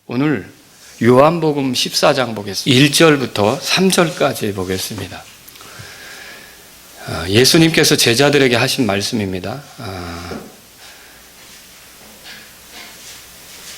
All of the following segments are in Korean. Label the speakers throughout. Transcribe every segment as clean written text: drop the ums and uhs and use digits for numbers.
Speaker 1: 오늘 요한복음 14장 보겠습니다. 1절부터 3절까지 보겠습니다. 예수님께서 제자들에게 하신 말씀입니다.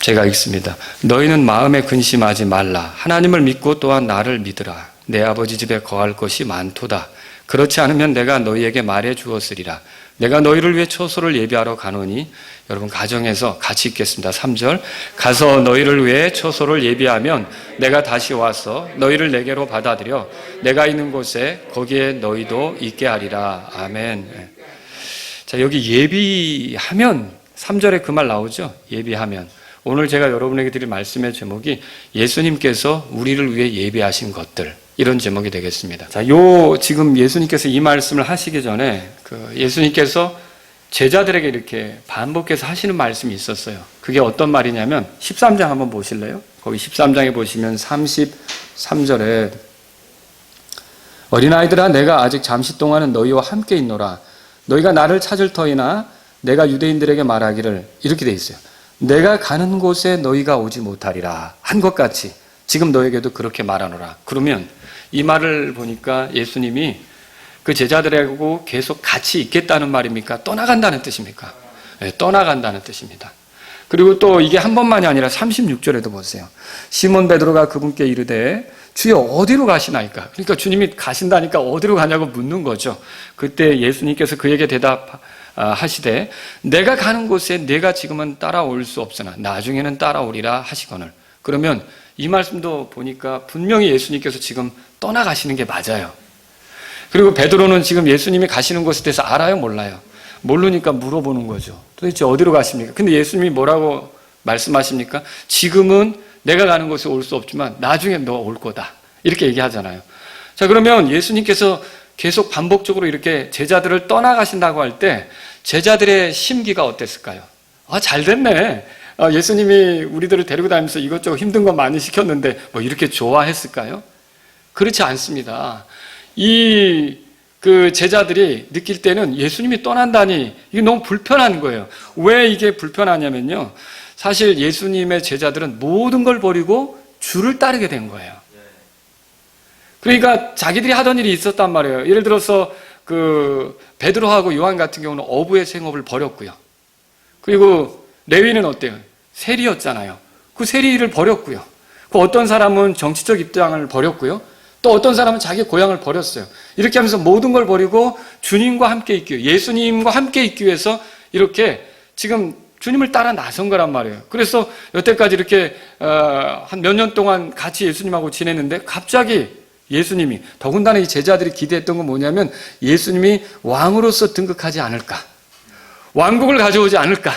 Speaker 1: 제가 읽습니다. 너희는 마음에 근심하지 말라. 하나님을 믿고 또한 나를 믿으라. 내 아버지 집에 거할 것이 많도다. 그렇지 않으면 내가 너희에게 말해 주었으리라. 내가 너희를 위해 초소를 예비하러 가노니, 여러분 가정에서 같이 읽겠습니다. 3절. 가서 너희를 위해 초소를 예비하면 내가 다시 와서 너희를 내게로 받아들여 내가 있는 곳에 거기에 너희도 있게 하리라. 아멘. 자, 여기 예비하면 3절에 그 말 나오죠. 예비하면. 오늘 제가 여러분에게 드릴 말씀의 제목이 예수님께서 우리를 위해 예비하신 것들, 이런 제목이 되겠습니다. 자, 지금 예수님께서 이 말씀을 하시기 전에 예수님께서 제자들에게 이렇게 반복해서 하시는 말씀이 있었어요. 그게 어떤 말이냐면 13장 한번 보실래요? 거기 13장에 보시면 33절에 어린아이들아, 내가 아직 잠시 동안은 너희와 함께 있노라. 너희가 나를 찾을 터이나 내가 유대인들에게 말하기를, 이렇게 돼 있어요. 내가 가는 곳에 너희가 오지 못하리라 한 것 같이 지금 너에게도 그렇게 말하노라. 그러면 이 말을 보니까 예수님이 그 제자들하고 계속 같이 있겠다는 말입니까? 떠나간다는 뜻입니까? 네, 떠나간다는 뜻입니다. 그리고 또 이게 한 번만이 아니라 36절에도 보세요. 시몬 베드로가 그분께 이르되 주여 어디로 가시나이까? 그러니까 주님이 가신다니까 어디로 가냐고 묻는 거죠. 그때 예수님께서 그에게 대답하시되 내가 가는 곳에 내가 지금은 따라올 수 없으나 나중에는 따라오리라 하시거늘. 그러면 이 말씀도 보니까 분명히 예수님께서 지금 떠나가시는 게 맞아요. 그리고 베드로는 지금 예수님이 가시는 곳에 대해서 알아요? 몰라요? 모르니까 물어보는 거죠. 도대체 어디로 가십니까? 근데 예수님이 뭐라고 말씀하십니까? 지금은 내가 가는 곳에 올 수 없지만 나중에 너 올 거다. 이렇게 얘기하잖아요. 자, 그러면 예수님께서 계속 반복적으로 이렇게 제자들을 떠나가신다고 할 때 제자들의 심기가 어땠을까요? 잘 됐네. 예수님이 우리들을 데리고 다니면서 이것저것 힘든 거 많이 시켰는데 뭐 이렇게 좋아했을까요? 그렇지 않습니다. 그 제자들이 느낄 때는 예수님이 떠난다니 이게 너무 불편한 거예요. 왜 이게 불편하냐면요. 사실 예수님의 제자들은 모든 걸 버리고 주를 따르게 된 거예요. 그러니까 자기들이 하던 일이 있었단 말이에요. 예를 들어서 그 베드로하고 요한 같은 경우는 어부의 생업을 버렸고요. 그리고 레위는 어때요? 세리였잖아요. 그 세리를 버렸고요. 그 어떤 사람은 정치적 입장을 버렸고요. 또 어떤 사람은 자기 고향을 버렸어요. 이렇게 하면서 모든 걸 버리고 주님과 함께 있기 위해, 예수님과 함께 있기 위해서 이렇게 지금 주님을 따라 나선 거란 말이에요. 그래서 여태까지 이렇게 한 몇 년 동안 같이 예수님하고 지냈는데 갑자기 예수님이, 더군다나 이 제자들이 기대했던 건 뭐냐면 예수님이 왕으로서 등극하지 않을까, 왕국을 가져오지 않을까.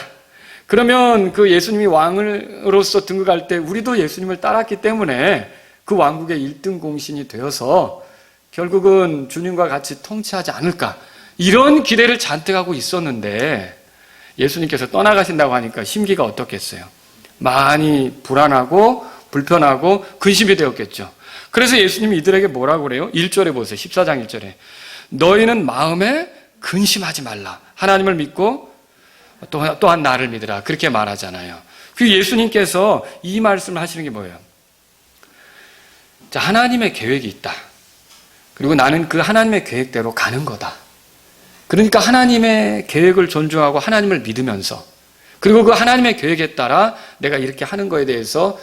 Speaker 1: 그러면 그 예수님이 왕으로서 등극할 때 우리도 예수님을 따랐기 때문에 그 왕국의 1등 공신이 되어서 결국은 주님과 같이 통치하지 않을까, 이런 기대를 잔뜩 하고 있었는데 예수님께서 떠나가신다고 하니까 심기가 어떻겠어요? 많이 불안하고 불편하고 근심이 되었겠죠. 그래서 예수님이 이들에게 뭐라고 그래요? 1절에 보세요. 14장 1절에 너희는 마음에 근심하지 말라. 하나님을 믿고 또한 나를 믿으라. 그렇게 말하잖아요. 그 예수님께서 이 말씀을 하시는 게 뭐예요? 자, 하나님의 계획이 있다. 그리고 나는 그 하나님의 계획대로 가는 거다. 그러니까 하나님의 계획을 존중하고 하나님을 믿으면서, 그리고 그 하나님의 계획에 따라 내가 이렇게 하는 거에 대해서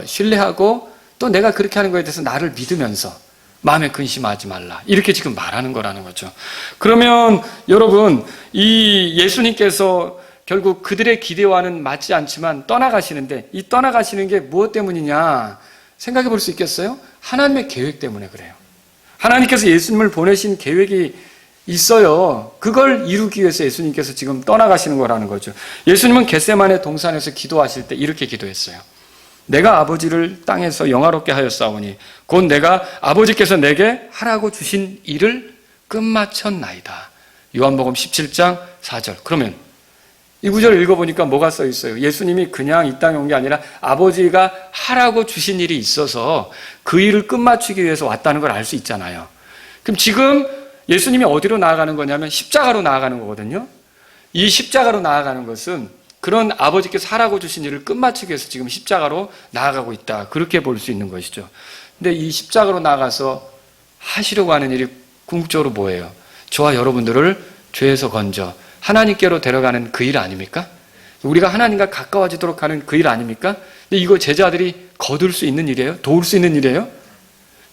Speaker 1: 신뢰하고 또 내가 그렇게 하는 거에 대해서 나를 믿으면서 마음에 근심하지 말라. 이렇게 지금 말하는 거라는 거죠. 그러면 여러분, 이 예수님께서 결국 그들의 기대와는 맞지 않지만 떠나가시는데 이 떠나가시는 게 무엇 때문이냐 생각해 볼 수 있겠어요? 하나님의 계획 때문에 그래요. 하나님께서 예수님을 보내신 계획이 있어요. 그걸 이루기 위해서 예수님께서 지금 떠나가시는 거라는 거죠. 예수님은 겟세마네 동산에서 기도하실 때 이렇게 기도했어요. 내가 아버지를 땅에서 영화롭게 하였사오니 곧 내가 아버지께서 내게 하라고 주신 일을 끝마쳤나이다. 요한복음 17장 4절. 그러면 이 구절을 읽어보니까 뭐가 써 있어요? 예수님이 그냥 이 땅에 온 게 아니라 아버지가 하라고 주신 일이 있어서 그 일을 끝마치기 위해서 왔다는 걸 알 수 있잖아요. 그럼 지금 예수님이 어디로 나아가는 거냐면 십자가로 나아가는 거거든요. 이 십자가로 나아가는 것은 그런 아버지께서 하라고 주신 일을 끝마치기 위해서 지금 십자가로 나아가고 있다. 그렇게 볼 수 있는 것이죠. 근데 이 십자가로 나아가서 하시려고 하는 일이 궁극적으로 뭐예요? 저와 여러분들을 죄에서 건져 하나님께로 데려가는 그 일 아닙니까? 우리가 하나님과 가까워지도록 하는 그 일 아닙니까? 근데 이거 제자들이 거둘 수 있는 일이에요? 도울 수 있는 일이에요?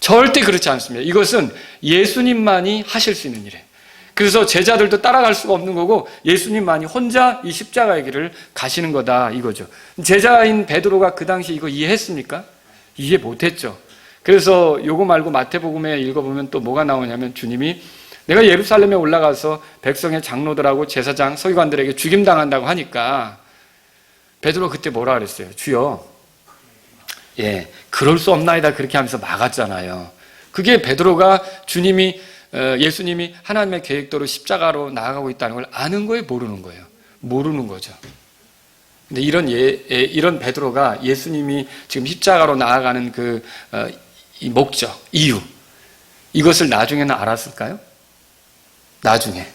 Speaker 1: 절대 그렇지 않습니다. 이것은 예수님만이 하실 수 있는 일이에요. 그래서 제자들도 따라갈 수가 없는 거고 예수님만이 혼자 이 십자가의 길을 가시는 거다 이거죠. 제자인 베드로가 그 당시 이거 이해했습니까? 이해 못했죠. 그래서 요거 말고 마태복음에 읽어보면 또 뭐가 나오냐면 주님이 내가 예루살렘에 올라가서 백성의 장로들하고 제사장, 서기관들에게 죽임당한다고 하니까 베드로 그때 뭐라 그랬어요? 주여, 그럴 수 없나이다 그렇게 하면서 막았잖아요. 그게 베드로가 예수님이 하나님의 계획대로 십자가로 나아가고 있다는 걸 아는 거예요? 모르는 거예요? 모르는 거죠. 근데 이런 베드로가 예수님이 지금 십자가로 나아가는 이 목적, 이유, 이것을 나중에는 알았을까요? 나중에.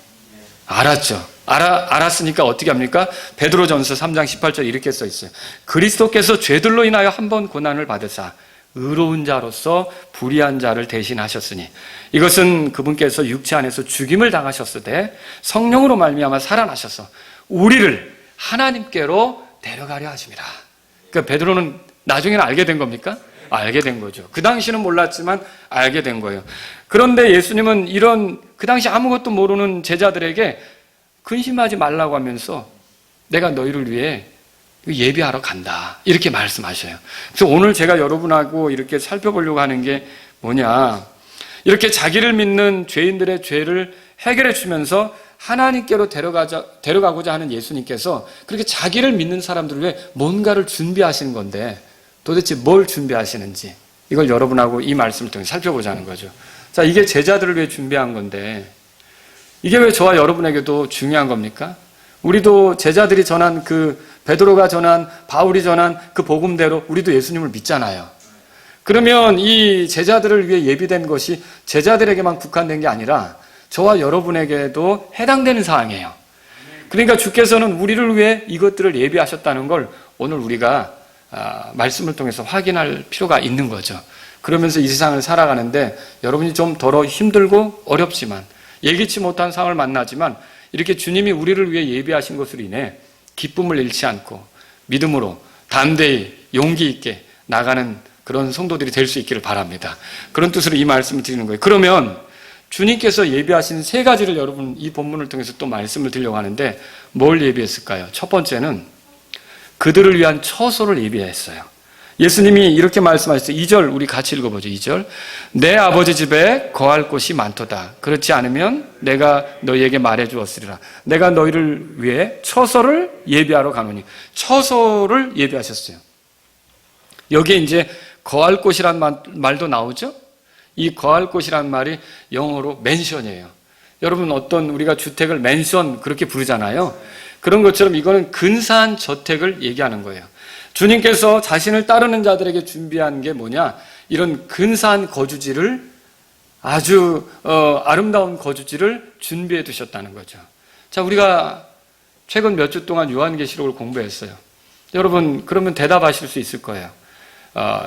Speaker 1: 알았죠. 알았으니까 어떻게 합니까? 베드로전서 3장 18절 이렇게 써 있어요. 그리스도께서 죄들로 인하여 한 번 고난을 받으사 의로운 자로서 불의한 자를 대신하셨으니 이것은 그분께서 육체 안에서 죽임을 당하셨을 때 성령으로 말미암아 살아나셔서 우리를 하나님께로 데려가려 하십니다. 그러니까 베드로는 나중에는 알게 된 겁니까? 알게 된 거죠. 그 당시는 몰랐지만 알게 된 거예요. 그런데 예수님은 그 당시 아무것도 모르는 제자들에게 근심하지 말라고 하면서 내가 너희를 위해 예비하러 간다. 이렇게 말씀하셔요. 그래서 오늘 제가 여러분하고 이렇게 살펴보려고 하는 게 뭐냐. 이렇게 자기를 믿는 죄인들의 죄를 해결해 주면서 하나님께로 데려가고자 하는 예수님께서 그렇게 자기를 믿는 사람들을 위해 뭔가를 준비하시는 건데 도대체 뭘 준비하시는지 이걸 여러분하고 이 말씀을 통해 살펴보자는 거죠. 자, 이게 제자들을 위해 준비한 건데 이게 왜 저와 여러분에게도 중요한 겁니까? 우리도 제자들이 전한 베드로가 전한 바울이 전한 그 복음대로 우리도 예수님을 믿잖아요. 그러면 이 제자들을 위해 예비된 것이 제자들에게만 국한된 게 아니라 저와 여러분에게도 해당되는 사항이에요. 그러니까 주께서는 우리를 위해 이것들을 예비하셨다는 걸 오늘 우리가 말씀을 통해서 확인할 필요가 있는 거죠. 그러면서 이 세상을 살아가는데 여러분이 좀 덜어 힘들고 어렵지만 예기치 못한 상황을 만나지만 이렇게 주님이 우리를 위해 예비하신 것으로 인해 기쁨을 잃지 않고 믿음으로 담대히 용기 있게 나가는 그런 성도들이 될 수 있기를 바랍니다. 그런 뜻으로 이 말씀을 드리는 거예요. 그러면 주님께서 예비하신 세 가지를 여러분 이 본문을 통해서 또 말씀을 드리려고 하는데 뭘 예비했을까요? 첫 번째는 그들을 위한 처소를 예비했어요. 예수님이 이렇게 말씀하셨어요. 2절 우리 같이 읽어보죠. 2절 내 아버지 집에 거할 곳이 많도다. 그렇지 않으면 내가 너희에게 말해주었으리라. 내가 너희를 위해 처소를 예비하러 가노니. 처소를 예비하셨어요. 여기에 이제 거할 곳이란 말도 나오죠. 이 거할 곳이란 말이 영어로 맨션이에요. 여러분 우리가 주택을 맨션 그렇게 부르잖아요. 그런 것처럼 이거는 근사한 저택을 얘기하는 거예요. 주님께서 자신을 따르는 자들에게 준비한 게 뭐냐? 이런 근사한 거주지를 아주 아름다운 거주지를 준비해 두셨다는 거죠. 자, 우리가 최근 몇 주 동안 요한계시록을 공부했어요. 여러분 그러면 대답하실 수 있을 거예요.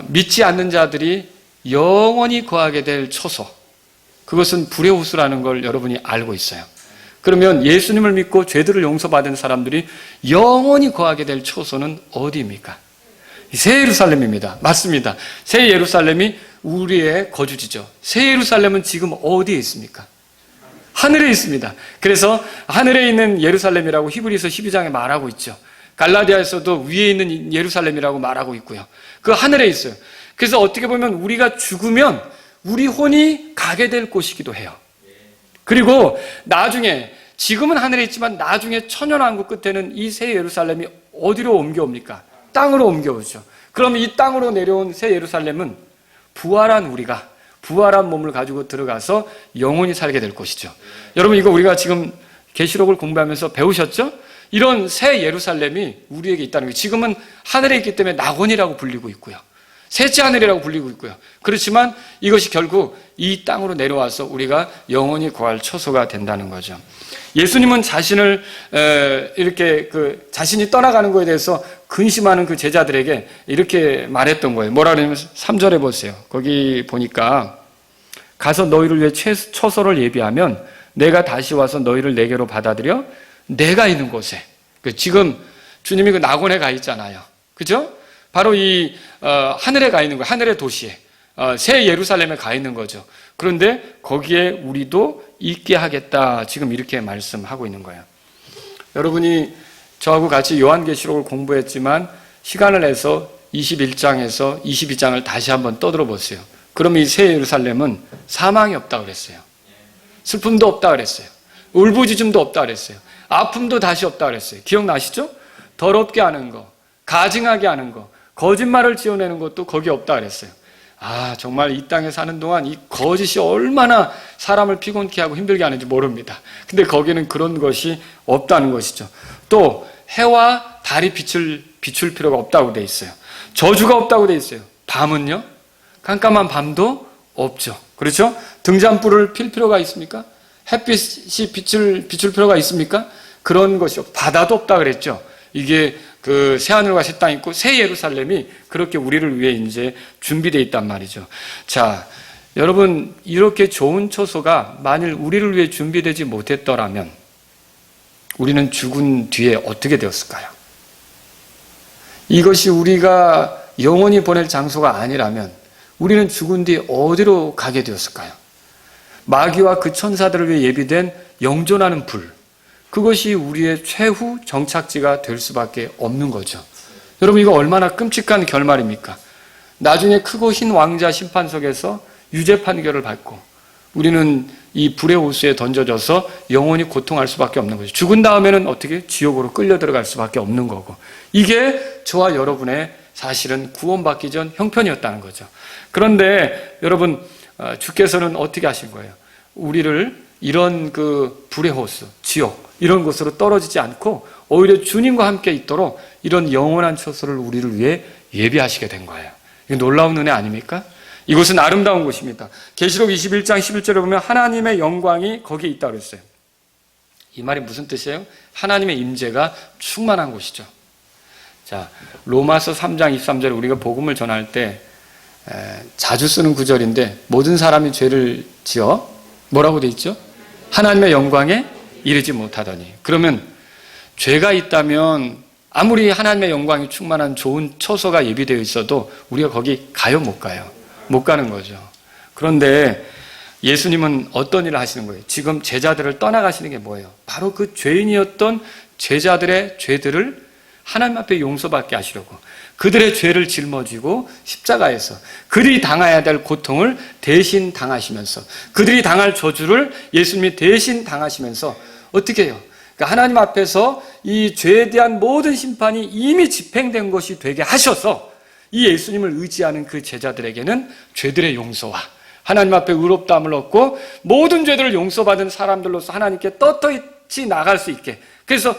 Speaker 1: 믿지 않는 자들이 영원히 거하게 될 처소, 그것은 불의 호수라는 걸 여러분이 알고 있어요. 그러면 예수님을 믿고 죄들을 용서받은 사람들이 영원히 거하게 될 처소는 어디입니까? 새 예루살렘입니다. 맞습니다. 새 예루살렘이 우리의 거주지죠. 새 예루살렘은 지금 어디에 있습니까? 하늘에 있습니다. 그래서 하늘에 있는 예루살렘이라고 히브리서 12장에 말하고 있죠. 갈라디아에서도 위에 있는 예루살렘이라고 말하고 있고요. 그 하늘에 있어요. 그래서 어떻게 보면 우리가 죽으면 우리 혼이 가게 될 곳이기도 해요. 그리고 나중에 지금은 하늘에 있지만 나중에 천년왕국 끝에는 이 새 예루살렘이 어디로 옮겨옵니까? 땅으로 옮겨오죠. 그럼 이 땅으로 내려온 새 예루살렘은 부활한 우리가 부활한 몸을 가지고 들어가서 영원히 살게 될 곳이죠. 여러분 이거 우리가 지금 계시록을 공부하면서 배우셨죠? 이런 새 예루살렘이 우리에게 있다는 거예요. 지금은 하늘에 있기 때문에 낙원이라고 불리고 있고요. 셋째 하늘이라고 불리고 있고요. 그렇지만 이것이 결국 이 땅으로 내려와서 우리가 영원히 거할 처소가 된다는 거죠. 예수님은 자신을 이렇게 자신이 떠나가는 것에 대해서 근심하는 그 제자들에게 이렇게 말했던 거예요. 뭐라 그러냐면 3절에 보세요. 거기 보니까 가서 너희를 위해 처소를 예비하면 내가 다시 와서 너희를 내게로 받아들여 내가 있는 곳에, 지금 주님이 그 낙원에 가 있잖아요. 그죠? 바로 이 하늘에 가 있는 거예요. 하늘의 도시에, 새 예루살렘에 가 있는 거죠. 그런데 거기에 우리도 있게 하겠다, 지금 이렇게 말씀하고 있는 거예요. 여러분이 저하고 같이 요한계시록을 공부했지만 시간을 내서 21장에서 22장을 다시 한번 떠들어 보세요. 그럼 이 새 예루살렘은 사망이 없다 그랬어요. 슬픔도 없다 그랬어요. 울부짖음도 없다 그랬어요. 아픔도 다시 없다 그랬어요. 기억나시죠? 더럽게 하는 거, 가증하게 하는 거, 거짓말을 지어내는 것도 거기 없다 그랬어요. 정말 이 땅에 사는 동안 이 거짓이 얼마나 사람을 피곤케 하고 힘들게 하는지 모릅니다. 근데 거기는 그런 것이 없다는 것이죠. 또 해와 달이 비출 필요가 없다고 돼 있어요. 저주가 없다고 돼 있어요. 밤은요? 깜깜한 밤도 없죠. 그렇죠? 등잔불을 필 필요가 있습니까? 햇빛이 비출 필요가 있습니까? 그런 것이 바다도 없다 그랬죠. 이게 그 새하늘과 새 땅이 있고 새 예루살렘이 그렇게 우리를 위해 이제 준비되어 있단 말이죠. 자, 여러분, 이렇게 좋은 처소가 만일 우리를 위해 준비되지 못했더라면 우리는 죽은 뒤에 어떻게 되었을까요? 이것이 우리가 영원히 보낼 장소가 아니라면 우리는 죽은 뒤에 어디로 가게 되었을까요? 마귀와 그 천사들을 위해 예비된 영존하는 불, 그것이 우리의 최후 정착지가 될 수밖에 없는 거죠. 여러분, 이거 얼마나 끔찍한 결말입니까? 나중에 크고 흰 왕자 심판석에서 유죄 판결을 받고 우리는 이 불의 호수에 던져져서 영원히 고통할 수밖에 없는 거죠. 죽은 다음에는 어떻게? 지옥으로 끌려 들어갈 수밖에 없는 거고, 이게 저와 여러분의 사실은 구원받기 전 형편이었다는 거죠. 그런데 여러분, 주께서는 어떻게 하신 거예요? 우리를 이런 그 불의 호수, 지옥, 이런 곳으로 떨어지지 않고 오히려 주님과 함께 있도록 이런 영원한 처소를 우리를 위해 예비하시게 된 거예요. 이게 놀라운 은혜 아닙니까? 이곳은 아름다운 곳입니다. 계시록 21장 11절에 보면 하나님의 영광이 거기에 있다고 그랬어요. 이 말이 무슨 뜻이에요? 하나님의 임재가 충만한 곳이죠. 자, 로마서 3장 23절에 우리가 복음을 전할 때 자주 쓰는 구절인데, 모든 사람이 죄를 지어 뭐라고 돼 있죠? 하나님의 영광에 이르지 못하더니. 그러면 죄가 있다면 아무리 하나님의 영광이 충만한 좋은 처소가 예비되어 있어도 우리가 거기 가요, 못 가요? 못 가는 거죠. 그런데 예수님은 어떤 일을 하시는 거예요? 지금 제자들을 떠나가시는 게 뭐예요? 바로 그 죄인이었던 제자들의 죄들을 하나님 앞에 용서받게 하시려고 그들의 죄를 짊어지고 십자가에서 그들이 당해야 될 고통을 대신 당하시면서, 그들이 당할 저주를 예수님이 대신 당하시면서 어떻게 해요? 그러니까 하나님 앞에서 이 죄에 대한 모든 심판이 이미 집행된 것이 되게 하셔서 이 예수님을 의지하는 그 제자들에게는 죄들의 용서와 하나님 앞에 의롭다함을 얻고 모든 죄들을 용서받은 사람들로서 하나님께 떳떳이 나갈 수 있게, 그래서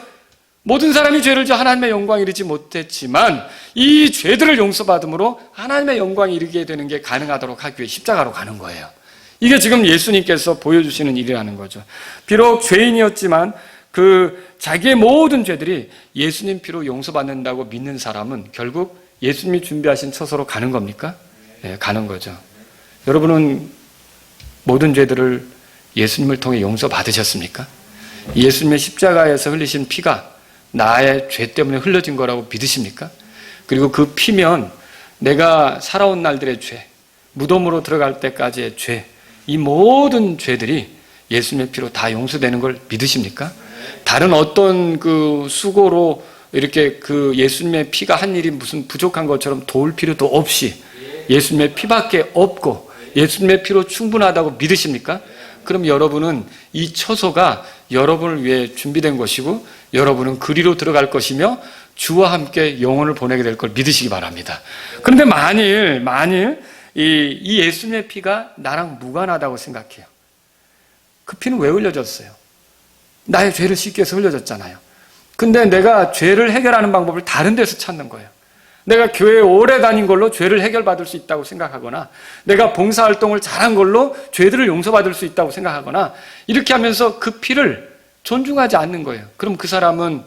Speaker 1: 모든 사람이 죄를 지어 하나님의 영광에 이르지 못했지만 이 죄들을 용서받음으로 하나님의 영광에 이르게 되는 게 가능하도록 하기 위해 십자가로 가는 거예요. 이게 지금 예수님께서 보여주시는 일이라는 거죠. 비록 죄인이었지만 그 자기의 모든 죄들이 예수님 피로 용서받는다고 믿는 사람은 결국 예수님이 준비하신 처소로 가는 겁니까? 네, 가는 거죠. 여러분은 모든 죄들을 예수님을 통해 용서받으셨습니까? 예수님의 십자가에서 흘리신 피가 나의 죄 때문에 흘러진 거라고 믿으십니까? 그리고 그 피면 내가 살아온 날들의 죄, 무덤으로 들어갈 때까지의 죄, 이 모든 죄들이 예수님의 피로 다 용서되는 걸 믿으십니까? 다른 어떤 그 수고로 이렇게 그 예수님의 피가 한 일이 무슨 부족한 것처럼 도울 필요도 없이 예수님의 피밖에 없고 예수님의 피로 충분하다고 믿으십니까? 그럼 여러분은 이 처소가 여러분을 위해 준비된 것이고 여러분은 그리로 들어갈 것이며 주와 함께 영혼을 보내게 될 걸 믿으시기 바랍니다. 그런데 만일 이 예수님의 피가 나랑 무관하다고 생각해요. 그 피는 왜 흘려졌어요? 나의 죄를 씻기 위해서 흘려졌잖아요. 근데 내가 죄를 해결하는 방법을 다른 데서 찾는 거예요. 내가 교회에 오래 다닌 걸로 죄를 해결받을 수 있다고 생각하거나 내가 봉사활동을 잘한 걸로 죄들을 용서받을 수 있다고 생각하거나 이렇게 하면서 그 피를 존중하지 않는 거예요. 그럼 그 사람은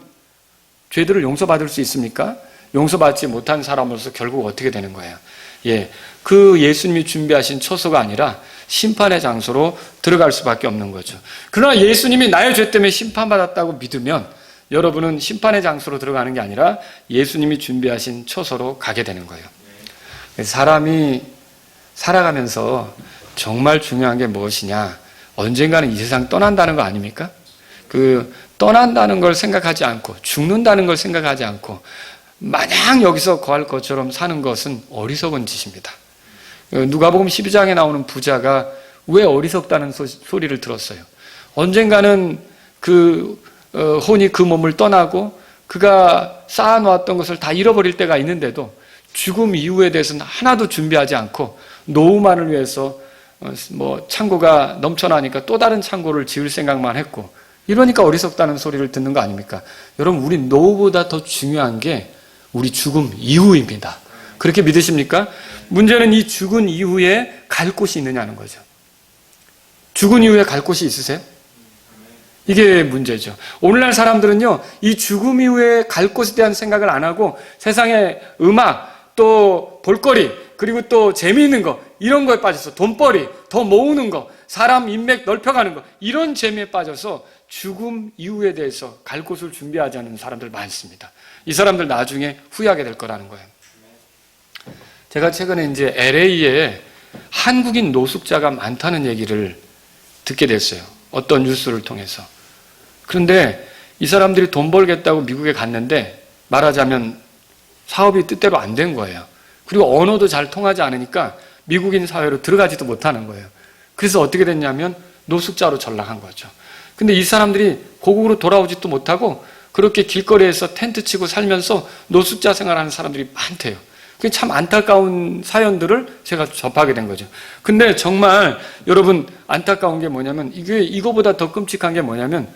Speaker 1: 죄들을 용서받을 수 있습니까? 용서받지 못한 사람으로서 결국 어떻게 되는 거예요? 그 예수님이 준비하신 처소가 아니라 심판의 장소로 들어갈 수밖에 없는 거죠. 그러나 예수님이 나의 죄 때문에 심판받았다고 믿으면 여러분은 심판의 장소로 들어가는 게 아니라 예수님이 준비하신 처소로 가게 되는 거예요. 사람이 살아가면서 정말 중요한 게 무엇이냐? 언젠가는 이 세상 떠난다는 거 아닙니까? 그 떠난다는 걸 생각하지 않고 죽는다는 걸 생각하지 않고 마냥 여기서 거할 것처럼 사는 것은 어리석은 짓입니다. 누가복음 12장에 나오는 부자가 왜 어리석다는 소리를 들었어요? 언젠가는 혼이 그 몸을 떠나고 그가 쌓아놓았던 것을 다 잃어버릴 때가 있는데도 죽음 이후에 대해서는 하나도 준비하지 않고 노후만을 위해서 창고가 넘쳐나니까 또 다른 창고를 지을 생각만 했고 이러니까 어리석다는 소리를 듣는 거 아닙니까? 여러분, 우리 노후보다 더 중요한 게 우리 죽음 이후입니다. 그렇게 믿으십니까? 문제는 이 죽은 이후에 갈 곳이 있느냐는 거죠. 죽은 이후에 갈 곳이 있으세요? 이게 문제죠. 오늘날 사람들은요, 이 죽음 이후에 갈 곳에 대한 생각을 안 하고 세상의 음악, 또 볼거리, 그리고 또 재미있는 거, 이런 거에 빠져서 돈벌이, 더 모으는 거, 사람 인맥 넓혀가는 거, 이런 재미에 빠져서 죽음 이후에 대해서 갈 곳을 준비하지 않는 사람들 많습니다. 이 사람들 나중에 후회하게 될 거라는 거예요. 제가 최근에 이제 LA에 한국인 노숙자가 많다는 얘기를 듣게 됐어요. 어떤 뉴스를 통해서. 그런데 이 사람들이 돈 벌겠다고 미국에 갔는데 말하자면 사업이 뜻대로 안 된 거예요. 그리고 언어도 잘 통하지 않으니까 미국인 사회로 들어가지도 못하는 거예요. 그래서 어떻게 됐냐면 노숙자로 전락한 거죠. 근데 이 사람들이 고국으로 돌아오지도 못하고 그렇게 길거리에서 텐트 치고 살면서 노숙자 생활하는 사람들이 많대요. 그게 참 안타까운 사연들을 제가 접하게 된 거죠. 근데 정말 여러분 안타까운 게 뭐냐면 이거보다 더 끔찍한 게 뭐냐면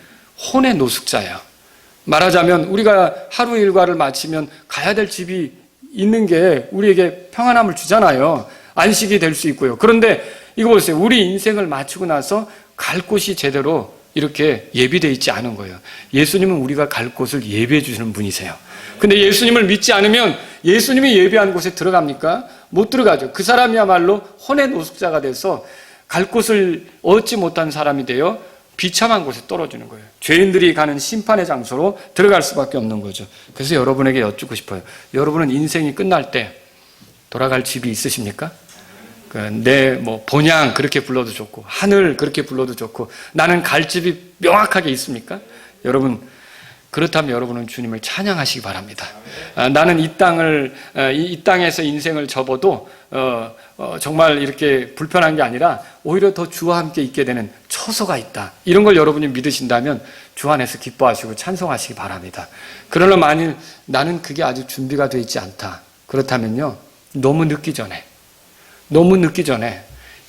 Speaker 1: 혼의 노숙자예요. 말하자면 우리가 하루 일과를 마치면 가야 될 집이 있는 게 우리에게 평안함을 주잖아요. 안식이 될 수 있고요. 그런데 이거 보세요. 우리 인생을 마치고 나서 갈 곳이 제대로 이렇게 예비되어 있지 않은 거예요. 예수님은 우리가 갈 곳을 예비해 주시는 분이세요. 근데 예수님을 믿지 않으면 예수님이 예비한 곳에 들어갑니까? 못 들어가죠. 그 사람이야말로 혼의 노숙자가 돼서 갈 곳을 얻지 못한 사람이 되어 비참한 곳에 떨어지는 거예요. 죄인들이 가는 심판의 장소로 들어갈 수밖에 없는 거죠. 그래서 여러분에게 여쭙고 싶어요. 여러분은 인생이 끝날 때 돌아갈 집이 있으십니까? 내 본향 그렇게 불러도 좋고 하늘 그렇게 불러도 좋고 나는 갈 집이 명확하게 있습니까? 여러분, 그렇다면 여러분은 주님을 찬양하시기 바랍니다. 나는 이 땅에서 인생을 접어도 정말 이렇게 불편한 게 아니라 오히려 더 주와 함께 있게 되는 처소가 있다. 이런 걸 여러분이 믿으신다면 주 안에서 기뻐하시고 찬송하시기 바랍니다. 그러나 만일 나는 그게 아직 준비가 되어 있지 않다. 그렇다면요, 너무 늦기 전에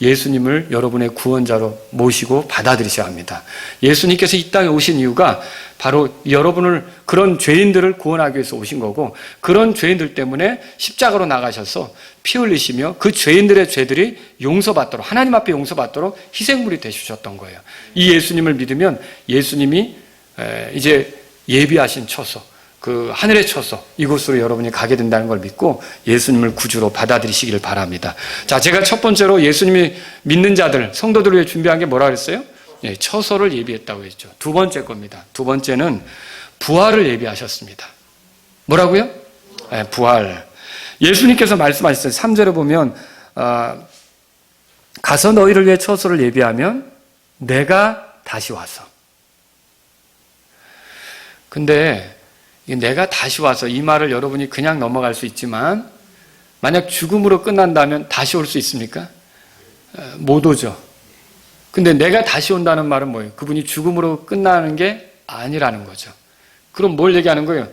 Speaker 1: 예수님을 여러분의 구원자로 모시고 받아들이셔야 합니다. 예수님께서 이 땅에 오신 이유가 바로 여러분을, 그런 죄인들을 구원하기 위해서 오신 거고, 그런 죄인들 때문에 십자가로 나가셔서 피 흘리시며 그 죄인들의 죄들이 용서받도록, 하나님 앞에 용서받도록 희생물이 되주셨던 거예요. 이 예수님을 믿으면 예수님이 이제 예비하신 처소, 그 하늘의 처소, 이곳으로 여러분이 가게 된다는 걸 믿고 예수님을 구주로 받아들이시기를 바랍니다. 자, 제가 첫 번째로 예수님이 믿는 자들, 성도들을 위해 준비한 게 뭐라 그랬어요? 처소를 예비했다고 했죠. 두 번째 겁니다. 두 번째는 부활을 예비하셨습니다. 뭐라고요? 부활. 예수님께서 말씀하셨어요. 3절에 보면 가서 너희를 위해 처소를 예비하면 내가 다시 와서. 근데 내가 다시 와서, 이 말을 여러분이 그냥 넘어갈 수 있지만 만약 죽음으로 끝난다면 다시 올 수 있습니까? 못 오죠. 근데 내가 다시 온다는 말은 뭐예요? 그분이 죽음으로 끝나는 게 아니라는 거죠. 그럼 뭘 얘기하는 거예요?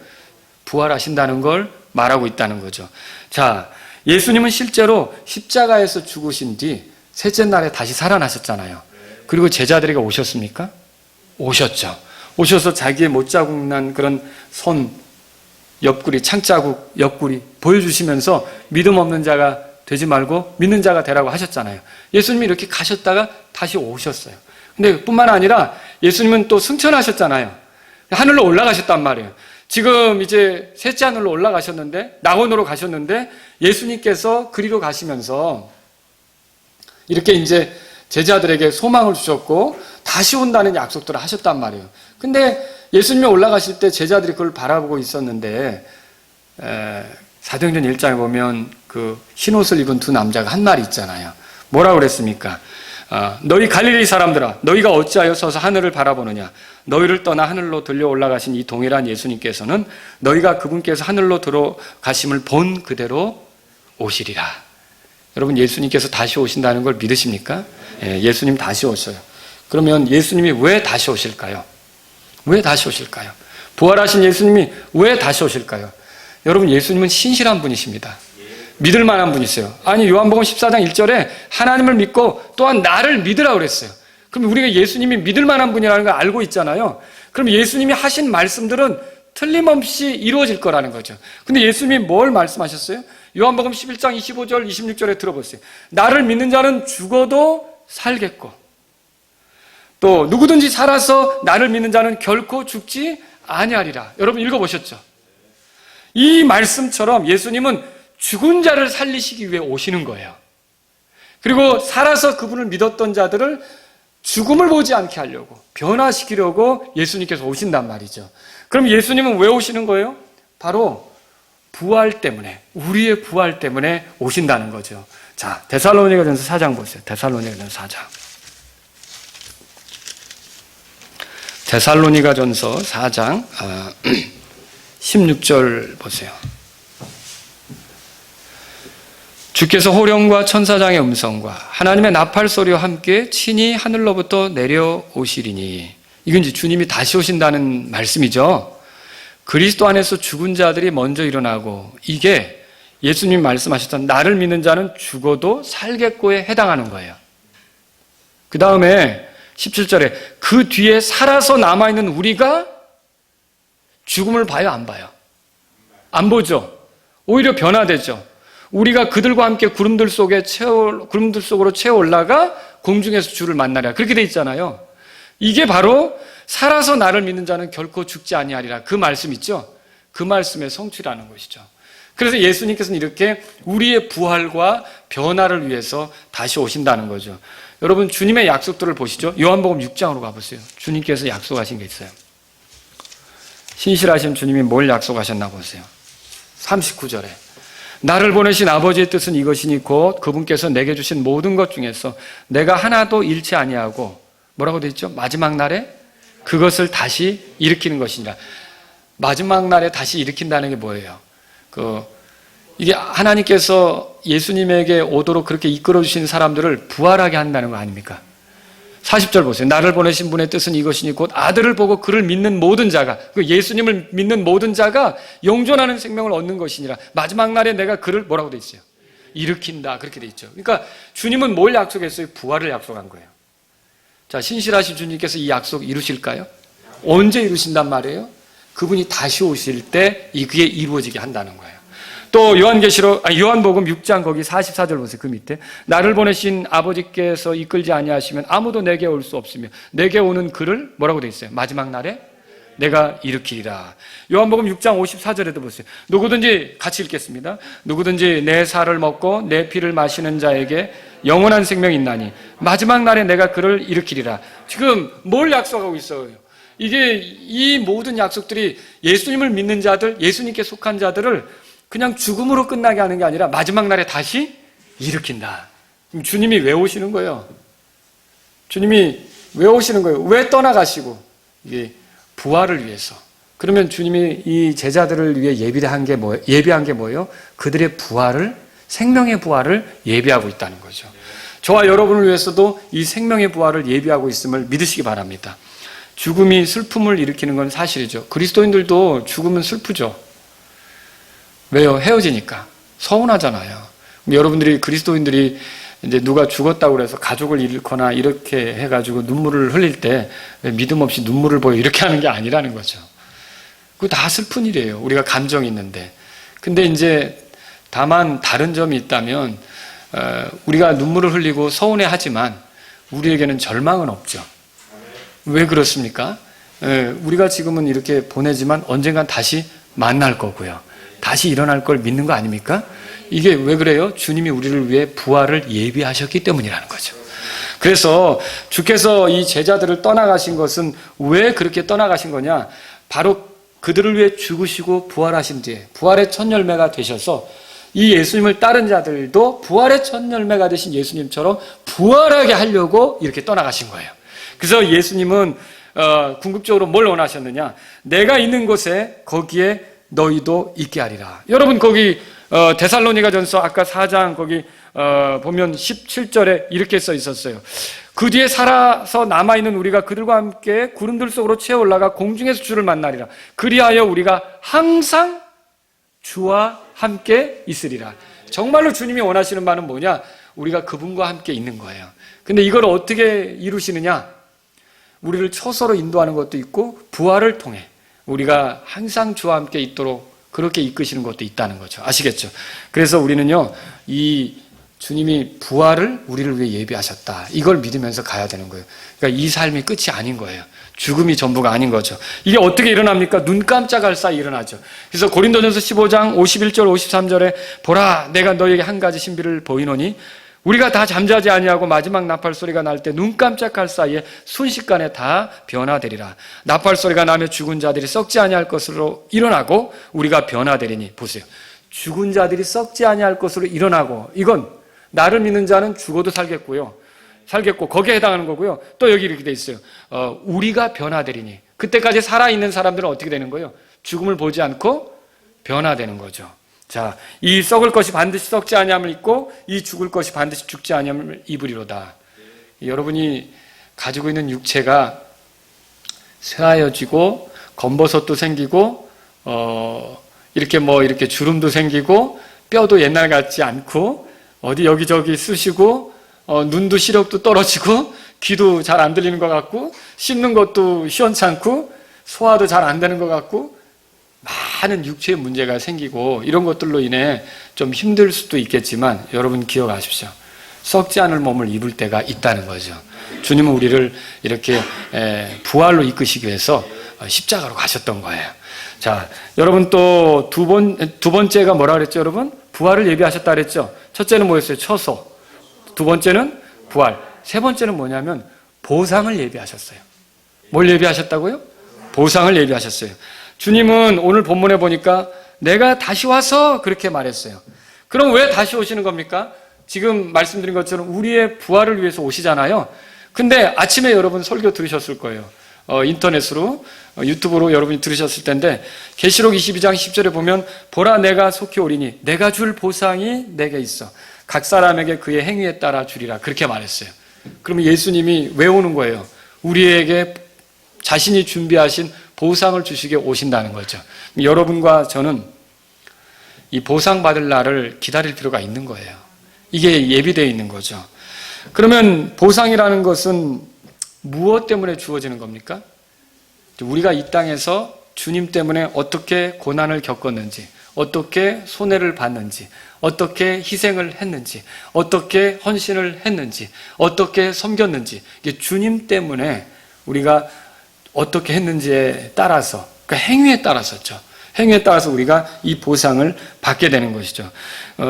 Speaker 1: 부활하신다는 걸 말하고 있다는 거죠. 자, 예수님은 실제로 십자가에서 죽으신 뒤 셋째 날에 다시 살아나셨잖아요. 그리고 제자들에게 오셨습니까? 오셨죠. 오셔서 자기의 못자국 난 그런 손, 옆구리, 창자국, 옆구리 보여주시면서 믿음 없는 자가 되지 말고 믿는 자가 되라고 하셨잖아요. 예수님이 이렇게 가셨다가 다시 오셨어요. 근데 뿐만 아니라 예수님은 또 승천하셨잖아요. 하늘로 올라가셨단 말이에요. 지금 이제 셋째 하늘로 올라가셨는데, 낙원으로 가셨는데, 예수님께서 그리로 가시면서 이렇게 이제 제자들에게 소망을 주셨고 다시 온다는 약속들을 하셨단 말이에요. 근데 예수님이 올라가실 때 제자들이 그걸 바라보고 있었는데, 사도행전 1장에 보면 그 흰옷을 입은 두 남자가 한 말이 있잖아요. 뭐라고 그랬습니까? 너희 갈릴리 사람들아, 너희가 어찌하여 서서 하늘을 바라보느냐? 너희를 떠나 하늘로 들려 올라가신 이 동일한 예수님께서는 너희가 그분께서 하늘로 들어가심을 본 그대로 오시리라. 여러분, 예수님께서 다시 오신다는 걸 믿으십니까? 예수님 다시 오셔요. 그러면 예수님이 왜 다시 오실까요? 왜 다시 오실까요? 부활하신 예수님이 왜 다시 오실까요? 여러분, 예수님은 신실한 분이십니다. 믿을 만한 분이세요. 아니, 요한복음 14장 1절에 하나님을 믿고 또한 나를 믿으라고 그랬어요. 그럼 우리가 예수님이 믿을 만한 분이라는 걸 알고 있잖아요. 그럼 예수님이 하신 말씀들은 틀림없이 이루어질 거라는 거죠. 근데 예수님이 뭘 말씀하셨어요? 요한복음 11장 25절 26절에 들어보세요. 나를 믿는 자는 죽어도 살겠고, 또 누구든지 살아서 나를 믿는 자는 결코 죽지 아니하리라. 여러분 읽어보셨죠? 이 말씀처럼 예수님은 죽은 자를 살리시기 위해 오시는 거예요. 그리고 살아서 그분을 믿었던 자들을 죽음을 보지 않게 하려고, 변화시키려고 예수님께서 오신단 말이죠. 그럼 예수님은 왜 오시는 거예요? 바로 부활 때문에, 우리의 부활 때문에 오신다는 거죠. 자, 데살로니가전서 4장 보세요. 데살로니가전서 4장. 데살로니가전서 4장 16절 보세요. 주께서 호령과 천사장의 음성과 하나님의 나팔 소리와 함께 친히 하늘로부터 내려오시리니, 이건 이제 주님이 다시 오신다는 말씀이죠. 그리스도 안에서 죽은 자들이 먼저 일어나고, 이게 예수님 말씀하셨던 나를 믿는 자는 죽어도 살겠고에 해당하는 거예요. 그 다음에 17절에 그 뒤에 살아서 남아있는 우리가 죽음을 봐요, 안 봐요? 안 보죠. 오히려 변화되죠. 우리가 그들과 함께 구름들 속으로 채워 올라가 공중에서 주를 만나리라. 그렇게 돼 있잖아요. 이게 바로 살아서 나를 믿는 자는 결코 죽지 아니하리라. 그 말씀 있죠? 그 말씀의 성취라는 것이죠. 그래서 예수님께서는 이렇게 우리의 부활과 변화를 위해서 다시 오신다는 거죠. 여러분, 주님의 약속들을 보시죠. 요한복음 6장으로 가보세요. 주님께서 약속하신 게 있어요. 신실하신 주님이 뭘 약속하셨나 보세요. 39절에 나를 보내신 아버지의 뜻은 이것이니 곧 그분께서 내게 주신 모든 것 중에서 내가 하나도 잃지 아니하고, 뭐라고 되어 있죠? 마지막 날에 그것을 다시 일으키는 것이니라. 마지막 날에 다시 일으킨다는 게 뭐예요? 이게 하나님께서 예수님에게 오도록 그렇게 이끌어 주신 사람들을 부활하게 한다는 거 아닙니까? 40절 보세요. 나를 보내신 분의 뜻은 이것이니 곧 아들을 보고 그를 믿는 모든 자가, 예수님을 믿는 모든 자가 영존하는 생명을 얻는 것이니라. 마지막 날에 내가 그를 뭐라고 돼 있어요? 일으킨다. 그렇게 돼 있죠. 그러니까 주님은 뭘 약속했어요? 부활을 약속한 거예요. 자, 신실하신 주님께서 이 약속 이루실까요? 언제 이루신단 말이에요? 그분이 다시 오실 때 그게 이루어지게 한다는 거예요. 또 요한복음 6장 거기 44절 보세요. 그 밑에 나를 보내신 아버지께서 이끌지 아니하시면 아무도 내게 올 수 없으며 내게 오는 그를 뭐라고 돼 있어요? 마지막 날에 내가 일으키리라. 요한복음 6장 54절에도 보세요. 누구든지, 같이 읽겠습니다. 누구든지 내 살을 먹고 내 피를 마시는 자에게 영원한 생명이 있나니 마지막 날에 내가 그를 일으키리라. 지금 뭘 약속하고 있어요? 이게 이 모든 약속들이 예수님을 믿는 자들, 예수님께 속한 자들을 그냥 죽음으로 끝나게 하는 게 아니라 마지막 날에 다시 일으킨다. 주님이 왜 오시는 거예요? 주님이 왜 오시는 거예요? 왜 떠나가시고? 이게 부활을 위해서. 그러면 주님이 이 제자들을 위해 예비한 게 뭐예요? 그들의 부활을, 생명의 부활을 예비하고 있다는 거죠. 저와 여러분을 위해서도 이 생명의 부활을 예비하고 있음을 믿으시기 바랍니다. 죽음이 슬픔을 일으키는 건 사실이죠. 그리스도인들도 죽으면 슬프죠. 왜요? 헤어지니까. 서운하잖아요. 여러분들이, 그리스도인들이 이제 누가 죽었다고 그래서 가족을 잃거나 이렇게 해가지고 눈물을 흘릴 때 믿음 없이 눈물을 보여 이렇게 하는 게 아니라는 거죠. 그거 다 슬픈 일이에요. 우리가 감정이 있는데. 근데 이제 다만 다른 점이 있다면 우리가 눈물을 흘리고 서운해하지만 우리에게는 절망은 없죠. 왜 그렇습니까? 우리가 지금은 이렇게 보내지만 언젠간 다시 만날 거고요. 다시 일어날 걸 믿는 거 아닙니까? 이게 왜 그래요? 주님이 우리를 위해 부활을 예비하셨기 때문이라는 거죠. 그래서 주께서 이 제자들을 떠나가신 것은 왜 그렇게 떠나가신 거냐? 바로 그들을 위해 죽으시고 부활하신 뒤에 부활의 첫 열매가 되셔서 이 예수님을 따른 자들도 부활의 첫 열매가 되신 예수님처럼 부활하게 하려고 이렇게 떠나가신 거예요. 그래서 예수님은 궁극적으로 뭘 원하셨느냐? 내가 있는 곳에 거기에 너희도 있게 하리라. 여러분 거기 데살로니가전서 아까 4장 거기 보면 17절에 이렇게 써 있었어요. 그 뒤에 살아서 남아있는 우리가 그들과 함께 구름들 속으로 채어 올라가 공중에서 주를 만나리라. 그리하여 우리가 항상 주와 함께 있으리라. 정말로 주님이 원하시는 바는 뭐냐? 우리가 그분과 함께 있는 거예요. 근데 이걸 어떻게 이루시느냐? 우리를 처소로 인도하는 것도 있고 부활을 통해 우리가 항상 주와 함께 있도록 그렇게 이끄시는 것도 있다는 거죠. 아시겠죠? 그래서 우리는요, 이 주님이 부활을 우리를 위해 예비하셨다. 이걸 믿으면서 가야 되는 거예요. 그러니까 이 삶이 끝이 아닌 거예요. 죽음이 전부가 아닌 거죠. 이게 어떻게 일어납니까? 눈 깜짝할 사이 일어나죠. 그래서 고린도전서 15장 51절 53절에 보라 내가 너에게 한 가지 신비를 보이노니 우리가 다 잠자지 아니하고 마지막 나팔 소리가 날 때 눈 깜짝할 사이에 순식간에 다 변화되리라. 나팔 소리가 나며 죽은 자들이 썩지 아니할 것으로 일어나고 우리가 변화되리니. 보세요. 죽은 자들이 썩지 아니할 것으로 일어나고, 이건 나를 믿는 자는 죽어도 살겠고 거기에 해당하는 거고요. 또 여기 이렇게 돼 있어요. 우리가 변화되리니. 그때까지 살아있는 사람들은 어떻게 되는 거예요? 죽음을 보지 않고 변화되는 거죠. 자, 이 썩을 것이 반드시 썩지 아니함을 입고 이 죽을 것이 반드시 죽지 아니함을 입으리로다. 여러분이 가지고 있는 육체가 쇠하여지고 검버섯도 생기고 이렇게 주름도 생기고 뼈도 옛날 같지 않고 어디 여기저기 쑤시고 눈도 시력도 떨어지고 귀도 잘 안 들리는 것 같고 씹는 것도 시원찮고 소화도 잘 안 되는 것 같고 많은 육체의 문제가 생기고 이런 것들로 인해 좀 힘들 수도 있겠지만 여러분 기억하십시오. 썩지 않을 몸을 입을 때가 있다는 거죠. 주님은 우리를 이렇게 부활로 이끄시기 위해서 십자가로 가셨던 거예요. 자, 여러분 또 두 번째가 뭐라 그랬죠, 여러분? 부활을 예비하셨다 그랬죠. 첫째는 뭐였어요? 처소. 두 번째는 부활. 세 번째는 뭐냐면 보상을 예비하셨어요. 뭘 예비하셨다고요? 보상을 예비하셨어요. 주님은 오늘 본문에 보니까 내가 다시 와서 그렇게 말했어요. 그럼 왜 다시 오시는 겁니까? 지금 말씀드린 것처럼 우리의 부활을 위해서 오시잖아요. 근데 아침에 여러분 설교 들으셨을 거예요. 인터넷으로 유튜브로 여러분이 들으셨을 텐데 계시록 22장 10절에 보면 보라 내가 속히 오리니 내가 줄 보상이 내게 있어 각 사람에게 그의 행위에 따라 주리라. 그렇게 말했어요. 그러면 예수님이 왜 오는 거예요? 우리에게 자신이 준비하신 보상을 주시게 오신다는 거죠. 여러분과 저는 이 보상받을 날을 기다릴 필요가 있는 거예요. 이게 예비되어 있는 거죠. 그러면 보상이라는 것은 무엇 때문에 주어지는 겁니까? 우리가 이 땅에서 주님 때문에 어떻게 고난을 겪었는지, 어떻게 손해를 봤는지, 어떻게 희생을 했는지, 어떻게 헌신을 했는지, 어떻게 섬겼는지, 이게 주님 때문에 우리가 어떻게 했는지에 따라서, 그러니까 행위에 따라서죠. 행위에 따라서 우리가 이 보상을 받게 되는 것이죠.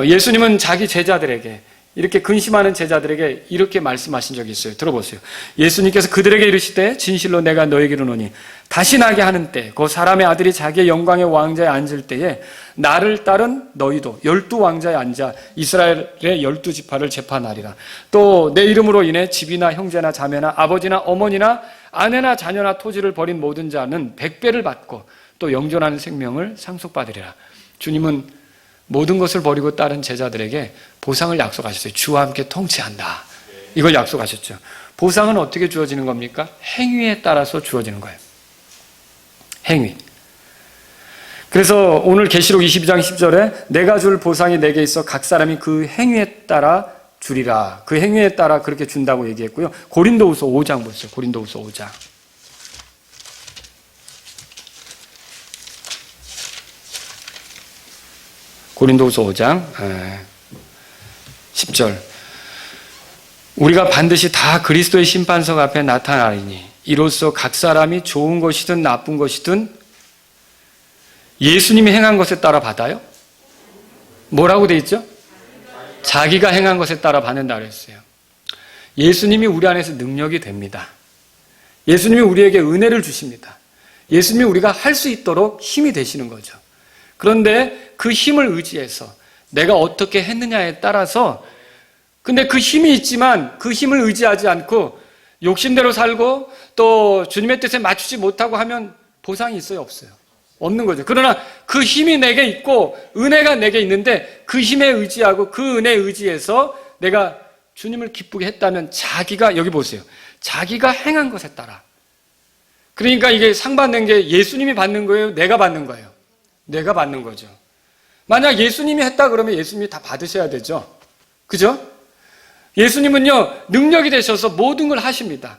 Speaker 1: 예수님은 자기 제자들에게, 이렇게 근심하는 제자들에게 이렇게 말씀하신 적이 있어요. 들어보세요. 예수님께서 그들에게 이르시되 진실로 내가 너에게 이르노니 다시 나게 하는 때 그 사람의 아들이 자기의 영광의 왕자에 앉을 때에 나를 따른 너희도 12왕자에 앉아 이스라엘의 12지파를 재판하리라. 또 내 이름으로 인해 집이나 형제나 자매나 아버지나 어머니나 아내나 자녀나 토지를 버린 모든 자는 100배를 받고 또 영존하는 생명을 상속받으리라. 주님은 모든 것을 버리고 따른 제자들에게 보상을 약속하셨어요. 주와 함께 통치한다. 이걸 약속하셨죠. 보상은 어떻게 주어지는 겁니까? 행위에 따라서 주어지는 거예요. 행위. 그래서 오늘 계시록 22장 10절에 내가 줄 보상이 내게 있어 각 사람이 그 행위에 따라 주리라. 그 행위에 따라 그렇게 준다고 얘기했고요. 고린도후서 5장 보세요. 고린도후서 5장. 고린도후서 5장 10절. 우리가 반드시 다 그리스도의 심판석 앞에 나타나리니 이로써 각 사람이 좋은 것이든 나쁜 것이든 예수님이 행한 것에 따라 받아요? 뭐라고 돼 있죠? 자기가 행한 것에 따라 받는다 그랬어요. 예수님이 우리 안에서 능력이 됩니다. 예수님이 우리에게 은혜를 주십니다. 예수님이 우리가 할 수 있도록 힘이 되시는 거죠. 그런데 그 힘을 의지해서 내가 어떻게 했느냐에 따라서, 근데 그 힘이 있지만 그 힘을 의지하지 않고 욕심대로 살고 또 주님의 뜻에 맞추지 못하고 하면 보상이 있어요, 없어요? 없는 거죠. 그러나 그 힘이 내게 있고 은혜가 내게 있는데 그 힘에 의지하고 그 은혜에 의지해서 내가 주님을 기쁘게 했다면 자기가, 여기 보세요, 자기가 행한 것에 따라. 그러니까 이게 상 받는 게 예수님이 받는 거예요? 내가 받는 거예요? 내가 받는 거죠. 만약 예수님이 했다 그러면 예수님이 다 받으셔야 되죠. 그죠? 예수님은요, 능력이 되셔서 모든 걸 하십니다.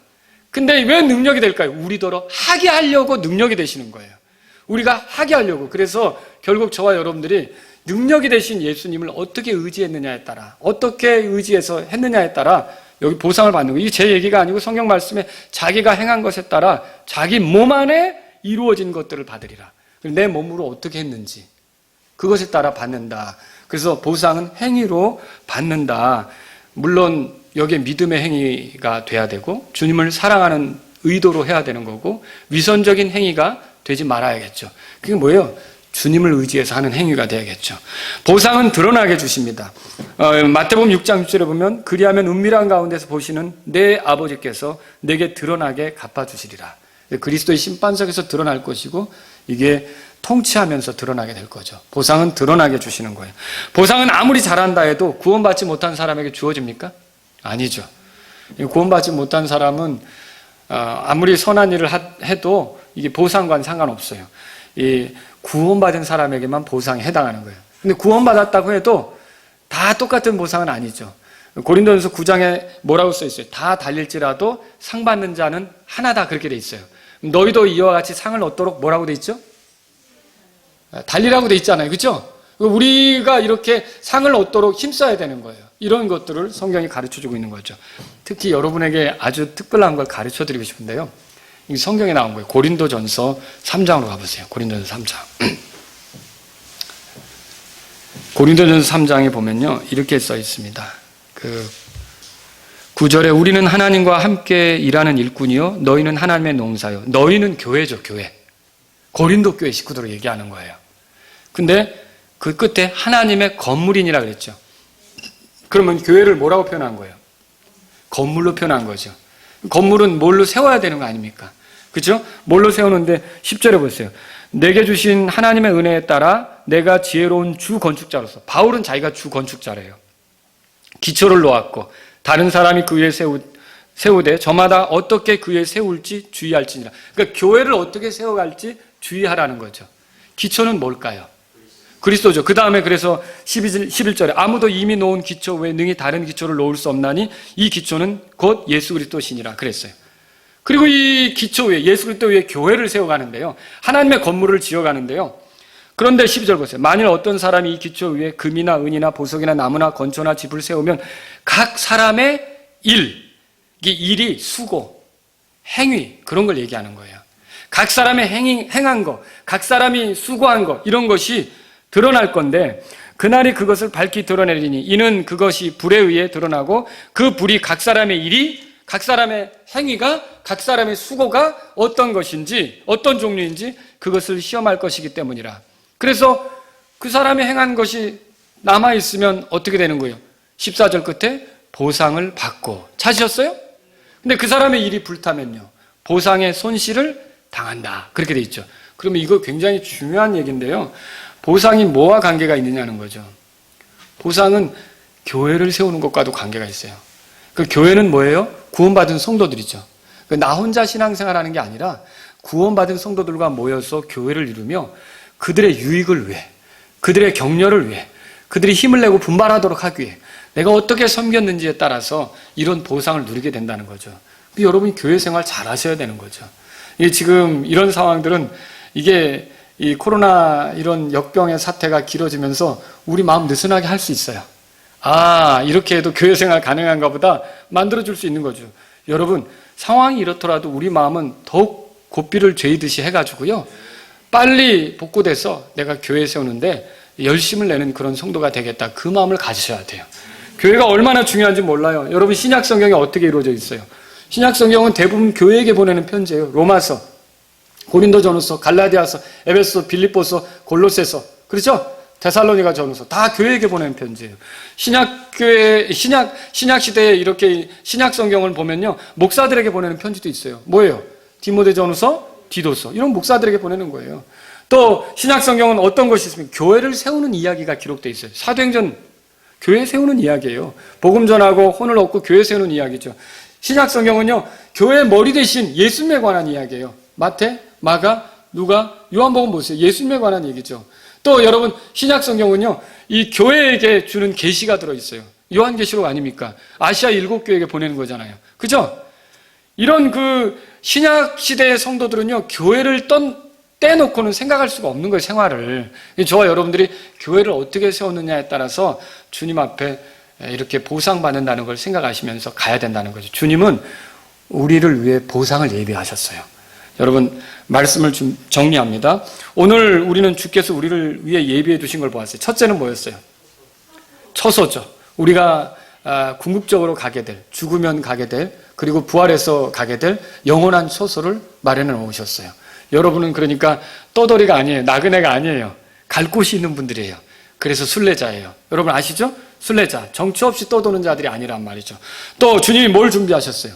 Speaker 1: 근데 왜 능력이 될까요? 우리더러 하게 하려고 능력이 되시는 거예요. 우리가 하게 하려고. 그래서 결국 저와 여러분들이 능력이 되신 예수님을 어떻게 의지했느냐에 따라, 어떻게 의지해서 했느냐에 따라 여기 보상을 받는 거예요. 이게 제 얘기가 아니고 성경 말씀에 자기가 행한 것에 따라 자기 몸 안에 이루어진 것들을 받으리라. 내 몸으로 어떻게 했는지 그것에 따라 받는다. 그래서 보상은 행위로 받는다. 물론 여기에 믿음의 행위가 돼야 되고 주님을 사랑하는 의도로 해야 되는 거고 위선적인 행위가 되지 말아야겠죠. 그게 뭐예요? 주님을 의지해서 하는 행위가 되야겠죠. 보상은 드러나게 주십니다. 마태복음 6장 6절에 보면 그리하면 은밀한 가운데서 보시는 내 아버지께서 내게 드러나게 갚아주시리라. 그리스도의 심판석에서 드러날 것이고 이게 통치하면서 드러나게 될 거죠. 보상은 드러나게 주시는 거예요. 보상은 아무리 잘한다 해도 구원받지 못한 사람에게 주어집니까? 아니죠. 구원받지 못한 사람은 아무리 선한 일을 해도 이게 보상과는 상관없어요. 이 구원받은 사람에게만 보상에 해당하는 거예요. 근데 구원받았다고 해도 다 똑같은 보상은 아니죠. 고린도전서 9장에 뭐라고 써 있어요? 다 달릴지라도 상 받는 자는 하나다, 그렇게 돼 있어요. 너희도 이와 같이 상을 얻도록 뭐라고 돼 있죠? 달리라고 돼 있잖아요. 그렇죠? 우리가 이렇게 상을 얻도록 힘써야 되는 거예요. 이런 것들을 성경이 가르쳐주고 있는 거죠. 특히 여러분에게 아주 특별한 걸 가르쳐드리고 싶은데요. 이 성경에 나온 거예요. 고린도전서 3장으로 가보세요. 고린도전서 3장. 고린도전서 3장에 보면요, 이렇게 써 있습니다. 9절에 우리는 하나님과 함께 일하는 일꾼이요 너희는 하나님의 농사요. 너희는 교회죠, 교회. 고린도 교회 식구들을 얘기하는 거예요. 근데 그 끝에 하나님의 건물이니라 그랬죠. 그러면 교회를 뭐라고 표현한 거예요? 건물로 표현한 거죠. 건물은 뭘로 세워야 되는 거 아닙니까? 그렇죠? 뭘로 세우는데 10절에 보세요. 내게 주신 하나님의 은혜에 따라 내가 지혜로운 주 건축자로서, 바울은 자기가 주 건축자래요. 기초를 놓았고 다른 사람이 그 위에 세우되 저마다 어떻게 그 위에 세울지 주의할지니라. 그러니까 교회를 어떻게 세워갈지 주의하라는 거죠. 기초는 뭘까요? 그리스도죠. 그 다음에 그래서 11절에 아무도 이미 놓은 기초 외에 능히 다른 기초를 놓을 수 없나니 이 기초는 곧 예수 그리스도시니라 그랬어요. 그리고 이 기초 위에, 예수 그리스도 위에 교회를 세워가는데요, 하나님의 건물을 지어가는데요. 그런데 12절 보세요. 만일 어떤 사람이 이 기초 위에 금이나 은이나 보석이나 나무나 건초나 집을 세우면 각 사람의 일, 이 일이 수고, 행위, 그런 걸 얘기하는 거예요. 각 사람의 행한 거, 각 사람이 수고한 거, 이런 것이 드러날 건데 그날이 그것을 밝히 드러내리니 이는 그것이 불에 의해 드러나고 그 불이 각 사람의 일이, 각 사람의 행위가, 각 사람의 수고가 어떤 것인지, 어떤 종류인지 그것을 시험할 것이기 때문이라. 그래서 그 사람이 행한 것이 남아있으면 어떻게 되는 거예요? 14절 끝에 보상을 받고. 찾으셨어요? 근데 그 사람의 일이 불타면요, 보상의 손실을 당한다, 그렇게 돼 있죠. 그러면 이거 굉장히 중요한 얘기인데요, 보상이 뭐와 관계가 있느냐는 거죠. 보상은 교회를 세우는 것과도 관계가 있어요. 그 교회는 뭐예요? 구원받은 성도들이죠. 나 혼자 신앙생활하는 게 아니라 구원받은 성도들과 모여서 교회를 이루며 그들의 유익을 위해, 그들의 격려를 위해, 그들이 힘을 내고 분발하도록 하기 위해 내가 어떻게 섬겼는지에 따라서 이런 보상을 누리게 된다는 거죠. 여러분이 교회 생활 잘 하셔야 되는 거죠. 지금 이런 상황들은 이게 이 코로나 이런 역병의 사태가 길어지면서 우리 마음 느슨하게 할 수 있어요. 아, 이렇게 해도 교회 생활 가능한가 보다 만들어줄 수 있는 거죠. 여러분, 상황이 이렇더라도 우리 마음은 더욱 고삐를 죄이듯이 해가지고요. 빨리 복구돼서 내가 교회 세우는데 열심을 내는 그런 성도가 되겠다. 그 마음을 가지셔야 돼요. 교회가 얼마나 중요한지 몰라요. 여러분, 신약 성경이 어떻게 이루어져 있어요? 신약 성경은 대부분 교회에게 보내는 편지예요. 로마서, 고린도전후서, 갈라디아서, 에베소, 빌립보서, 골로새서, 그렇죠? 데살로니가 전후서 다 교회에게 보내는 편지예요. 신약 시대에 이렇게 신약 성경을 보면요, 목사들에게 보내는 편지도 있어요. 뭐예요? 디모데전후서, 디도서, 이런 목사들에게 보내는 거예요. 또 신약 성경은 어떤 것이 있습니까? 교회를 세우는 이야기가 기록되어 있어요. 사도행전 교회 세우는 이야기예요. 복음 전하고 혼을 얻고 교회 세우는 이야기죠. 신약 성경은요, 교회의 머리 대신 예수님에 관한 이야기예요. 마태, 마가, 누가, 요한복음 보세요. 예수님에 관한 얘기죠. 또 여러분, 신약 성경은요, 이 교회에게 주는 계시가 들어있어요. 요한계시록 아닙니까? 아시아 7교회에게 보내는 거잖아요. 그죠? 이런 그 신약 시대의 성도들은요, 교회를 떼놓고는 생각할 수가 없는 거예요, 생활을. 저와 여러분들이 교회를 어떻게 세웠느냐에 따라서 주님 앞에 이렇게 보상받는다는 걸 생각하시면서 가야 된다는 거죠. 주님은 우리를 위해 보상을 예비하셨어요. 여러분, 말씀을 좀 정리합니다. 오늘 우리는 주께서 우리를 위해 예비해 두신 걸 보았어요. 첫째는 뭐였어요? 처소죠. 우리가 궁극적으로 가게 될, 죽으면 가게 될, 그리고 부활해서 가게 될 영원한 처소를 마련해 놓으셨어요. 여러분은 그러니까 떠돌이가 아니에요. 나그네가 아니에요. 갈 곳이 있는 분들이에요. 그래서 순례자예요. 여러분 아시죠? 순례자. 정처 없이 떠도는 자들이 아니란 말이죠. 또 주님이 뭘 준비하셨어요?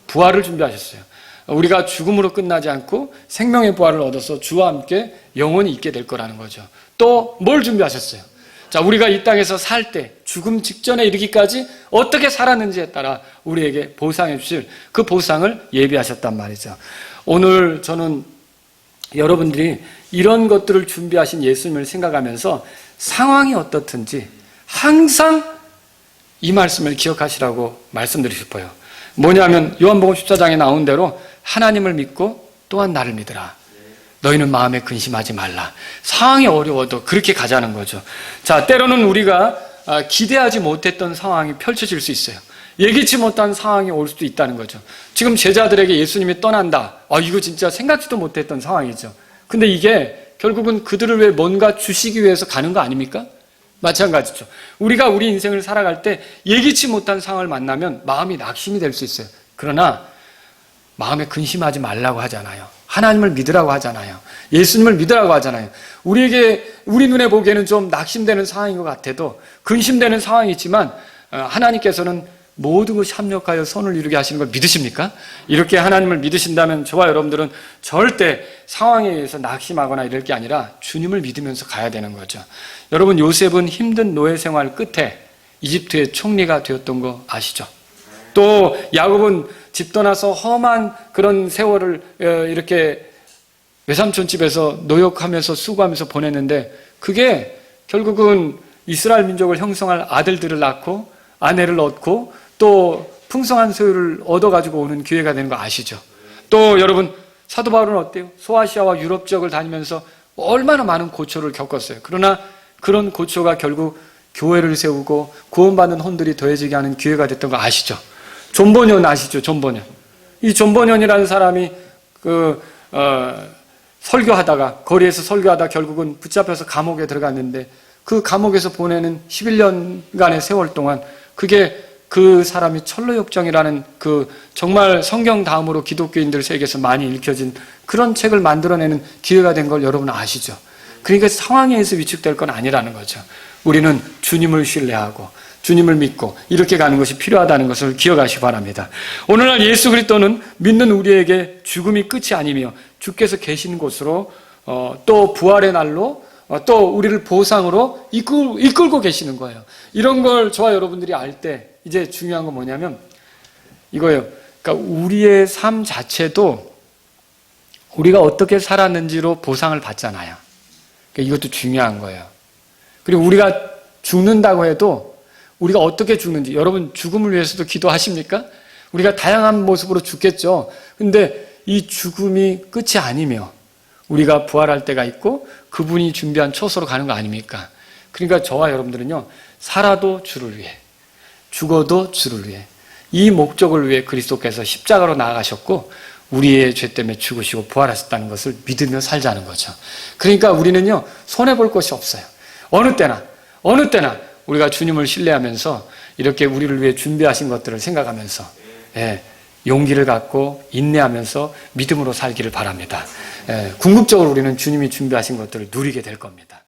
Speaker 1: 부활을 준비하셨어요. 우리가 죽음으로 끝나지 않고 생명의 부활을 얻어서 주와 함께 영원히 있게 될 거라는 거죠. 또 뭘 준비하셨어요? 자, 우리가 이 땅에서 살 때 죽음 직전에 이르기까지 어떻게 살았는지에 따라 우리에게 보상해 주실 그 보상을 예비하셨단 말이죠. 오늘 저는 여러분들이 이런 것들을 준비하신 예수님을 생각하면서 상황이 어떻든지 항상 이 말씀을 기억하시라고 말씀드리고 싶어요. 뭐냐면 요한복음 14장에 나온 대로 하나님을 믿고 또한 나를 믿으라. 너희는 마음에 근심하지 말라. 상황이 어려워도 그렇게 가자는 거죠. 자, 때로는 우리가 기대하지 못했던 상황이 펼쳐질 수 있어요. 예기치 못한 상황이 올 수도 있다는 거죠. 지금 제자들에게 예수님이 떠난다. 이거 진짜 생각지도 못했던 상황이죠. 근데 이게 결국은 그들을 위해 뭔가 주시기 위해서 가는 거 아닙니까? 마찬가지죠. 우리가 우리 인생을 살아갈 때 예기치 못한 상황을 만나면 마음이 낙심이 될 수 있어요. 그러나 마음에 근심하지 말라고 하잖아요. 하나님을 믿으라고 하잖아요. 예수님을 믿으라고 하잖아요. 우리 눈에 보기에는 좀 낙심되는 상황인 것 같아도 근심되는 상황이지만 하나님께서는 모든 것이 합력하여 선을 이루게 하시는 걸 믿으십니까? 이렇게 하나님을 믿으신다면 저와 여러분들은 절대 상황에 의해서 낙심하거나 이럴 게 아니라 주님을 믿으면서 가야 되는 거죠. 여러분, 요셉은 힘든 노예 생활 끝에 이집트의 총리가 되었던 거 아시죠? 또 야곱은 집 떠나서 험한 그런 세월을 이렇게 외삼촌 집에서 노역하면서 수고하면서 보냈는데 그게 결국은 이스라엘 민족을 형성할 아들들을 낳고 아내를 얻고 또 풍성한 소유를 얻어가지고 오는 기회가 되는 거 아시죠? 또 여러분, 사도 바울은 어때요? 소아시아와 유럽 지역을 다니면서 얼마나 많은 고초를 겪었어요. 그러나 그런 고초가 결국 교회를 세우고 구원받는 혼들이 더해지게 하는 기회가 됐던 거 아시죠? 존 버년 아시죠? 존 버년. 이 존 버년이라는 사람이 설교하다가 거리에서 설교하다 결국은 붙잡혀서 감옥에 들어갔는데 그 감옥에서 보내는 11년간의 세월 동안 그게 그 사람이 철로역정이라는 그 정말 성경 다음으로 기독교인들 세계에서 많이 읽혀진 그런 책을 만들어내는 기회가 된 걸 여러분 아시죠? 그러니까 상황에 의해서 위축될 건 아니라는 거죠. 우리는 주님을 신뢰하고 주님을 믿고 이렇게 가는 것이 필요하다는 것을 기억하시기 바랍니다. 오늘날 예수 그리스도는 믿는 우리에게 죽음이 끝이 아니며 주께서 계신 곳으로 또 부활의 날로 또 우리를 보상으로 이끌고 계시는 거예요. 이런 걸 저와 여러분들이 알 때 이제 중요한 건 뭐냐면 이거예요. 그러니까 우리의 삶 자체도 우리가 어떻게 살았는지로 보상을 받잖아요. 그러니까 이것도 중요한 거예요. 그리고 우리가 죽는다고 해도 우리가 어떻게 죽는지, 여러분 죽음을 위해서도 기도하십니까? 우리가 다양한 모습으로 죽겠죠. 근데 이 죽음이 끝이 아니며 우리가 부활할 때가 있고 그분이 준비한 초소로 가는 거 아닙니까? 그러니까 저와 여러분들은요, 살아도 주를 위해, 죽어도 주를 위해, 이 목적을 위해 그리스도께서 십자가로 나아가셨고 우리의 죄 때문에 죽으시고 부활하셨다는 것을 믿으며 살자는 거죠. 그러니까 우리는요, 손해볼 것이 없어요. 어느 때나 우리가 주님을 신뢰하면서 이렇게 우리를 위해 준비하신 것들을 생각하면서 용기를 갖고 인내하면서 믿음으로 살기를 바랍니다. 궁극적으로 우리는 주님이 준비하신 것들을 누리게 될 겁니다.